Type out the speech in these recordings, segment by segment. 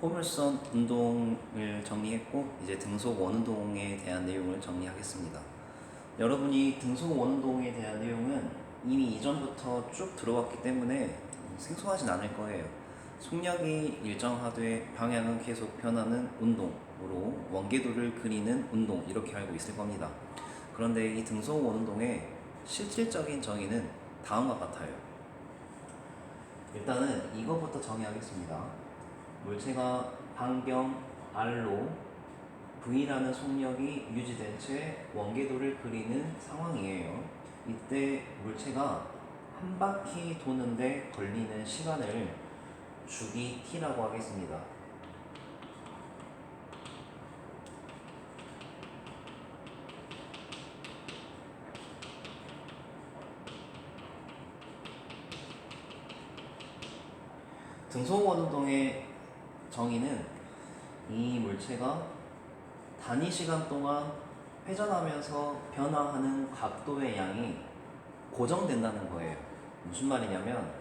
포물선 운동을 정리했고 이제 등속 원운동에 대한 내용을 정리하겠습니다. 여러분이 등속 원운동에 대한 내용은 이미 이전부터 쭉 들어왔기 때문에 생소하진 않을 거예요. 속력이 일정하되 방향은 계속 변하는 운동으로 원궤도를 그리는 운동 이렇게 알고 있을 겁니다. 그런데 이 등속 원운동의 실질적인 정의는 다음과 같아요. 일단은 이것부터 정의하겠습니다. 물체가 반경 R로 V라는 속력이 유지된 채 원궤도를 그리는 상황이에요. 이때 물체가 한 바퀴 도는데 걸리는 시간을 주기 T라고 하겠습니다. 등속원운동의 정의는 이 물체가 단위 시간 동안 회전하면서 변화하는 각도의 양이 고정된다는 거예요. 무슨 말이냐면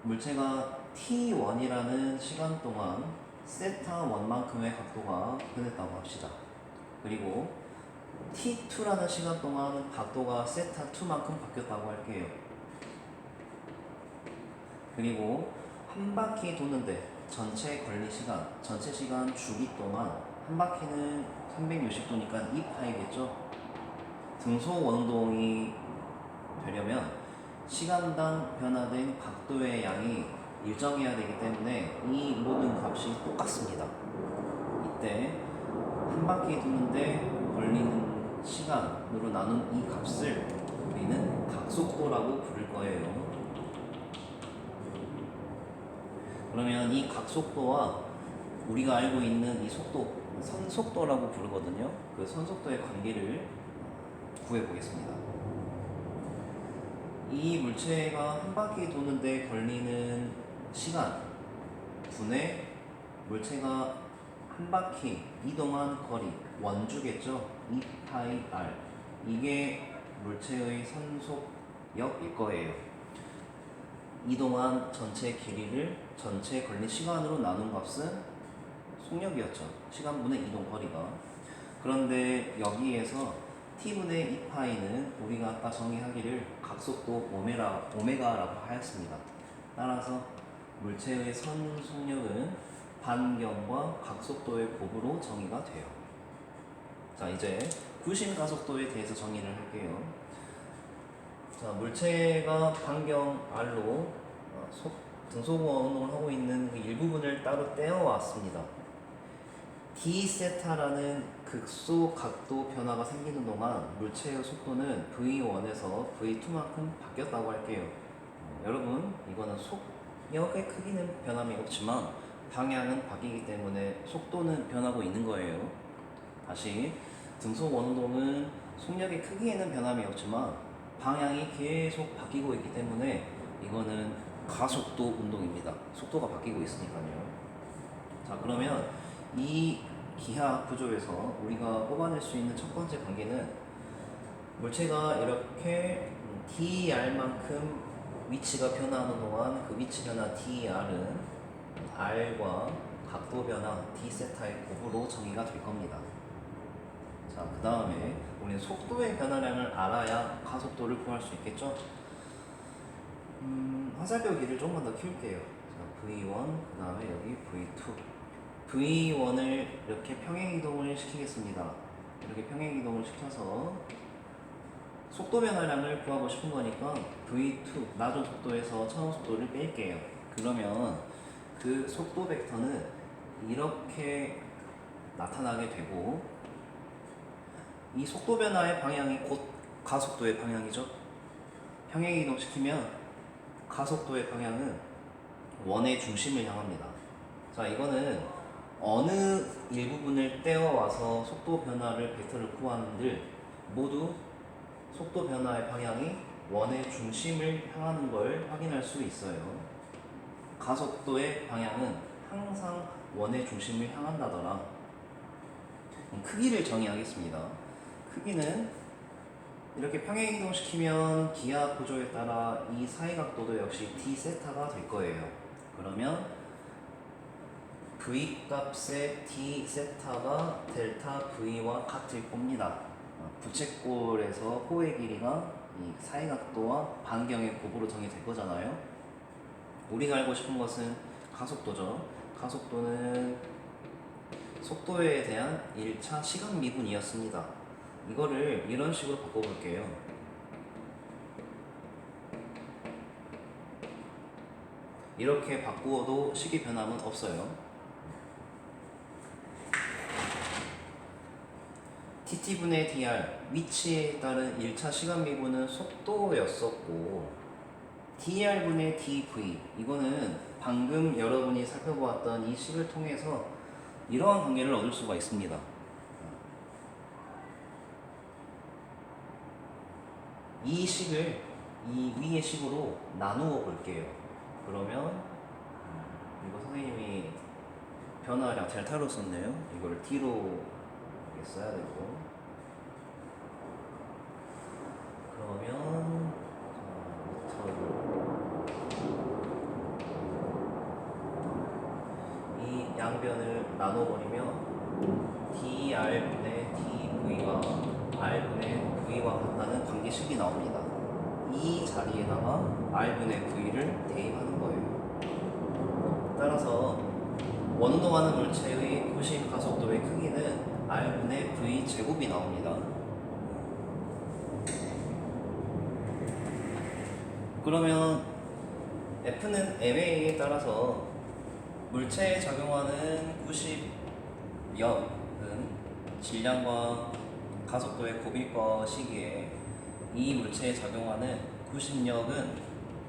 물체가 t1이라는 시간 동안 세타 1만큼의 각도가 변했다고 합시다. 그리고 t2라는 시간 동안 각도가 세타 2만큼 바뀌었다고 할게요. 그리고 한 바퀴 도는데 전체 걸린 시간, 전체 시간 주기 동안 한 바퀴는 360도니까 2파이겠죠. 등속 원동이 되려면 시간당 변화된 각도의 양이 일정해야 되기 때문에 이 모든 값이 똑같습니다. 이때 한 바퀴 도는데 걸리는 시간으로 나눈 이 값을 우리는 각속도라고 부를 거예요. 그러면 이 각속도와 우리가 알고 있는 이 속도, 선속도라고 부르거든요. 그 선속도의 관계를 구해보겠습니다. 이 물체가 한 바퀴 도는데 걸리는 시간 분의 물체가 한 바퀴 이동한 거리, 원주겠죠? 2파이 r. 이게 물체의 선속력일 거예요. 이동한 전체 길이를 전체 걸린 시간으로 나눈 값은 속력이었죠. 시간분의 이동 거리가. 그런데 여기에서 t분의 2파이는 우리가 아까 정의하기를 각속도 오메가라고 하였습니다. 따라서 물체의 선속력은 반경과 각속도의 곱으로 정의가 돼요. 자, 이제 구심 가속도에 대해서 정의를 할게요. 자, 물체가 반경 R로 등속원 운동을 하고 있는 그 일부분을 따로 떼어왔습니다. d세타라는 극소 각도 변화가 생기는 동안 물체의 속도는 V1에서 V2만큼 바뀌었다고 할게요. 여러분, 이거는 속력의 크기는 변함이 없지만 방향은 바뀌기 때문에 속도는 변하고 있는 거예요. 다시 등속 원동은 속력의 크기에는 변함이 없지만 방향이 계속 바뀌고 있기 때문에 이거는 가속도 운동입니다. 속도가 바뀌고 있으니까요. 자, 그러면 이 기하 구조에서 우리가 뽑아낼 수 있는 첫 번째 관계는 물체가 이렇게 dr만큼 위치가 변화하는 동안 그 위치 변화 dr은 r과 각도 변화 d세타의 곱으로 정의가 될 겁니다. 자, 그 다음에 우리는 속도의 변화량을 알아야 가속도를 구할 수 있겠죠? 화살표 길이를 조금만 더 키울게요. 자, V1, 그 다음에 여기 V2. V1을 이렇게 평행이동을 시키겠습니다. 이렇게 평행이동을 시켜서 속도 변화량을 구하고 싶은 거니까 V2, 낮은 속도에서 처음 속도를 뺄게요. 그러면 그 속도 벡터는 이렇게 나타나게 되고 이 속도 변화의 방향이 곧 가속도의 방향이죠. 평행이동 시키면 가속도의 방향은 원의 중심을 향합니다. 자, 이거는 어느 일부분을 떼어와서 속도 변화를 벡터를 구하는들 모두 속도 변화의 방향이 원의 중심을 향하는 걸 확인할 수 있어요. 가속도의 방향은 항상 원의 중심을 향한다더라. 크기를 정의하겠습니다. 크기는 이렇게 평행이동 시키면 기하 구조에 따라 이 사이각도도 역시 d세타가 될 거예요. 그러면 V 값의 d 세타가 델타 V와 같을 겁니다. 부채꼴에서 호의 길이가 이 사이각도와 반경의 곱으로 정의될 거잖아요. 우리가 알고 싶은 것은 가속도죠. 가속도는 속도에 대한 1차 시간 미분이었습니다. 이거를 이런 식으로 바꿔볼게요. 이렇게 바꾸어도 식의 변함은 없어요. TT분의 DR 위치에 따른 1차 시간 미분은 속도였었고 DR분의 DV 이거는 방금 여러분이 살펴보았던 이 식을 통해서 이러한 관계를 얻을 수가 있습니다. 이 식을 이 위의 식으로 나누어 볼게요. 그러면 이거 선생님이 변화량 델타로 썼네요. 이걸 D로 써야 되고 그러면 이 양변을 나눠버리면 dr분의 dv가 r분의 v와 같다는 관계식이 나옵니다. 이 자리에다가 r분의 v를 대입하는 거예요. 따라서 원동하는 물체의 구심 가속도의 크기는 r분의 v 제곱이 나옵니다. 그러면 F는 MA에 따라서 물체에 작용하는 구심력은 질량과 가속도의 곱일 것이기에 이 물체에 작용하는 구심력은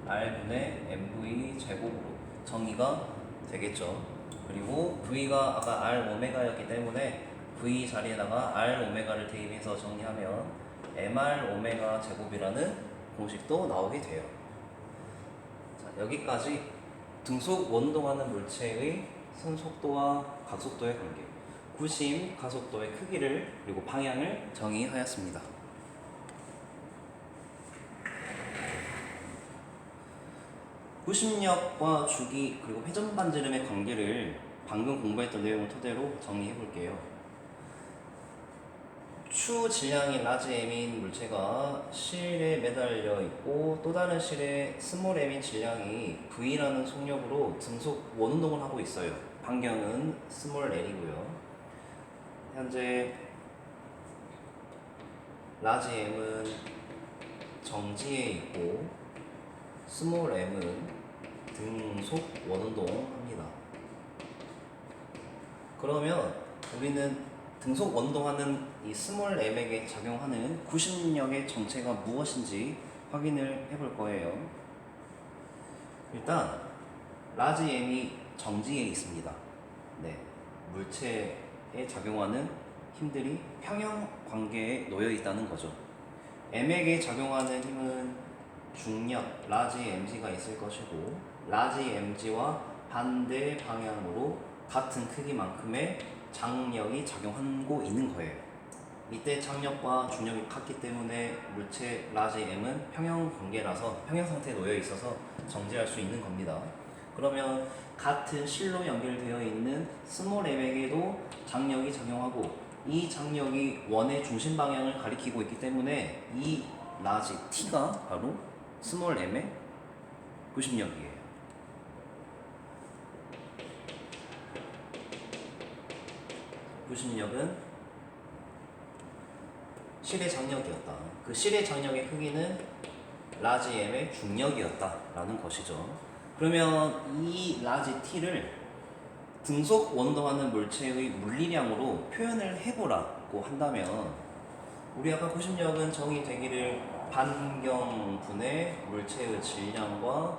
R분의 MV 제곱으로 정의가 되겠죠. 그리고 V가 아까 R 오메가였기 때문에 V 자리에다가 R 오메가를 대입해서 정리하면 MR 오메가 제곱이라는 공식도 나오게 돼요. 자, 여기까지 등속 원동하는 물체의 선속도와 가속도의 관계, 구심, 가속도의 크기를 그리고 방향을 정의하였습니다. 구심력과 주기 그리고 회전 반지름의 관계를 방금 공부했던 내용을 토대로 정리해 볼게요. 추 질량이 라지 m인 물체가 실에 매달려 있고 또 다른 실에 스몰 m인 질량이 v라는 속력으로 등속 원운동을 하고 있어요. 반경은 스몰 l이고요. 현재 라지 m은 정지에 있고 스몰 m은 등속 원운동합니다. 그러면 우리는 등속 원동하는 이 스몰 m에게 작용하는 구심력의 정체가 무엇인지 확인을 해볼 거예요. 일단 라지 m이 정지에 있습니다. 네, 물체에 작용하는 힘들이 평형 관계에 놓여 있다는 거죠. m에게 작용하는 힘은 중력 라지 mg가 있을 것이고 라지 mg와 반대 방향으로 같은 크기만큼의 장력이 작용하고 있는 거예요. 이때 장력과 중력이 같기 때문에 물체 라지 m은 평형 관계라서 평형 상태에 놓여 있어서 정지할 수 있는 겁니다. 그러면 같은 실로 연결되어 있는 스몰 m에게도 장력이 작용하고 이 장력이 원의 중심 방향을 가리키고 있기 때문에 이 라지 t가 바로 스몰 m의 구심력이에요. 구심력은 실의 장력이었다. 그 실의 장력의 크기는 라지 m의 중력이었다 라는 것이죠. 그러면 이 라지 t를 등속 원동하는 물체의 물리량으로 표현을 해보라고 한다면 우리 아까 구심력은 정의되기를 반경분의 물체의 질량과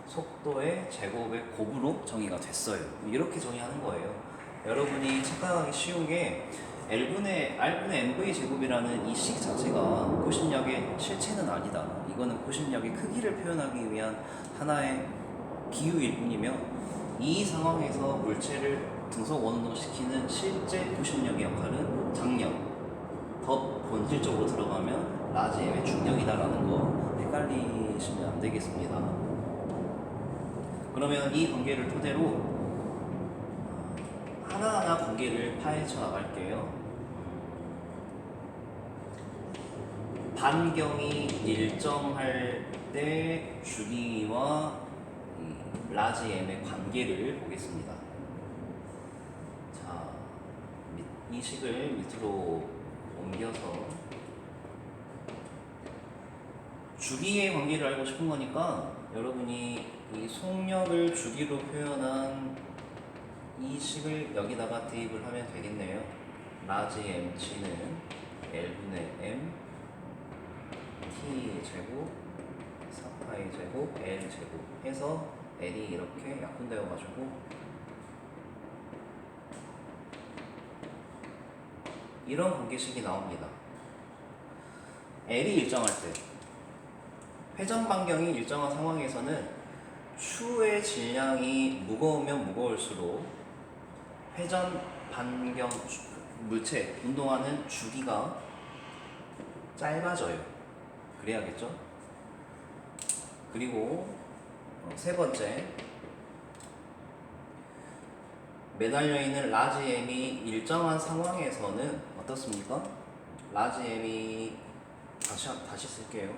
속도의 제곱의 곱으로 정의가 됐어요. 이렇게 정의하는 거예요. 여러분이 착각하기 쉬운 게 R분의 MV 제곱이라는 이 식 자체가 구심력의 실체는 아니다. 이거는 구심력의 크기를 표현하기 위한 하나의 비유일 뿐이며 이 상황에서 물체를 등속 원동시키는 실제 구심력의 역할은 장력, 더 본질적으로 들어가면 라지 m의 중력이다라는 거 헷갈리시면 안 되겠습니다. 그러면 이 관계를 토대로 관계를 파헤쳐 나갈게요. 반경이 일정할 때 주기와 이 라지 m의 관계를 보겠습니다. 자, 이 식을 밑으로 옮겨서 주기의 관계를 알고 싶은 거니까 여러분이 이 속력을 주기로 표현한 이 식을 여기다가 대입을 하면 되겠네요. 라지 m치는 L분의 m t 제곱 4파이 제곱 L 제곱 해서 L이 이렇게 약분되어 가지고 이런 관계식이 나옵니다. L이 일정할 때 회전 반경이 일정한 상황에서는 추의 질량이 무거우면 무거울수록 회전 반경 물체 운동하는 주기가 짧아져요. 그래야겠죠? 그리고 세 번째, 매달려 있는 라지 m이 일정한 상황에서는 어떻습니까? 라지 m이 다시 쓸게요.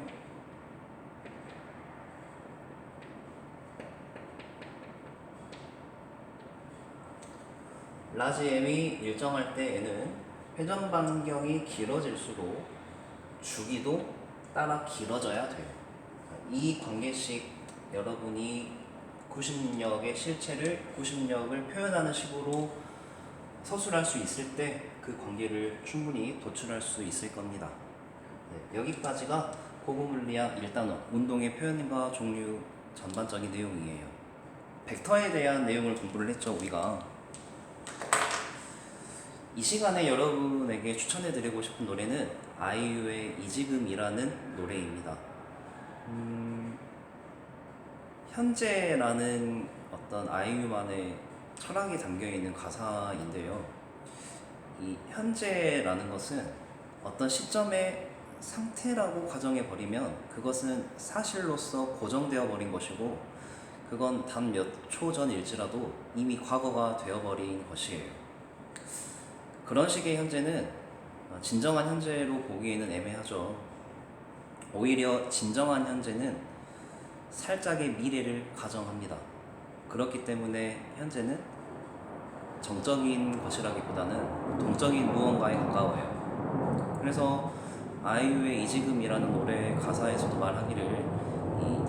라지 m이 일정할 때에는 회전 반경이 길어질수록 주기도 따라 길어져야 돼요. 이 관계식 여러분이 구심력의 실체를 구심력을 표현하는 식으로 서술할 수 있을 때 그 관계를 충분히 도출할 수 있을 겁니다. 네, 여기까지가 고급물리학 1단원 운동의 표현과 종류 전반적인 내용이에요. 벡터에 대한 내용을 공부를 했죠. 우리가 이 시간에 여러분에게 추천해드리고 싶은 노래는 아이유의 이지금이라는 노래입니다. 현재라는 어떤 아이유만의 철학이 담겨있는 가사인데요. 이 현재라는 것은 어떤 시점의 상태라고 가정해버리면 그것은 사실로서 고정되어 버린 것이고 그건 단 몇 초 전일지라도 이미 과거가 되어버린 것이에요. 그런 식의 현재는 진정한 현재로 보기에는 애매하죠. 오히려 진정한 현재는 살짝의 미래를 가정합니다. 그렇기 때문에 현재는 정적인 것이라기보다는 동적인 무언가에 가까워요. 그래서 아이유의 이지금이라는 노래 가사에서도 말하기를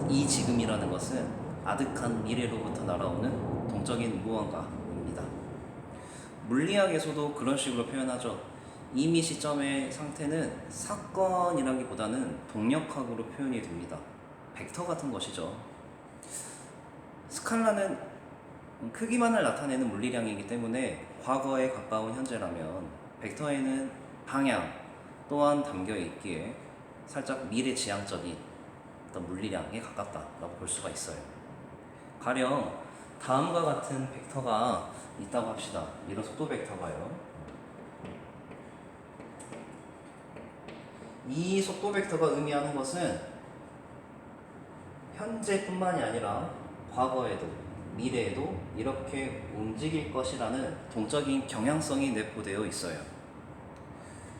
이 지금이라는 것은 아득한 미래로부터 날아오는 동적인 무언가입니다. 물리학에서도 그런 식으로 표현하죠. 이미 시점의 상태는 사건이라기보다는 동력학으로 표현이 됩니다. 벡터 같은 것이죠. 스칼라는 크기만을 나타내는 물리량이기 때문에 과거에 가까운 현재라면 벡터에는 방향 또한 담겨 있기에 살짝 미래지향적인 어떤 물리량에 가깝다라고 볼 수가 있어요. 가령 다음과 같은 벡터가 있다고 합시다. 이런 속도 벡터가요. 이 속도 벡터가 의미하는 것은 현재뿐만이 아니라 과거에도 미래에도 이렇게 움직일 것이라는 동적인 경향성이 내포되어 있어요.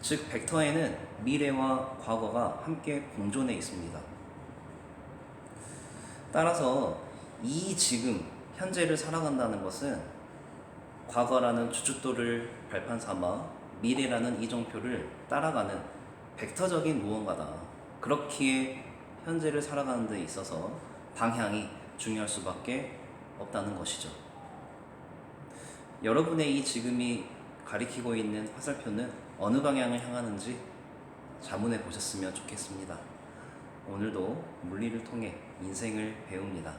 즉 벡터에는 미래와 과거가 함께 공존해 있습니다. 따라서 이 지금 현재를 살아간다는 것은 과거라는 주춧돌을 발판 삼아 미래라는 이정표를 따라가는 벡터적인 무언가다. 그렇기에 현재를 살아가는 데 있어서 방향이 중요할 수밖에 없다는 것이죠. 여러분의 이 지금이 가리키고 있는 화살표는 어느 방향을 향하는지 자문해 보셨으면 좋겠습니다. 오늘도 물리를 통해 인생을 배웁니다.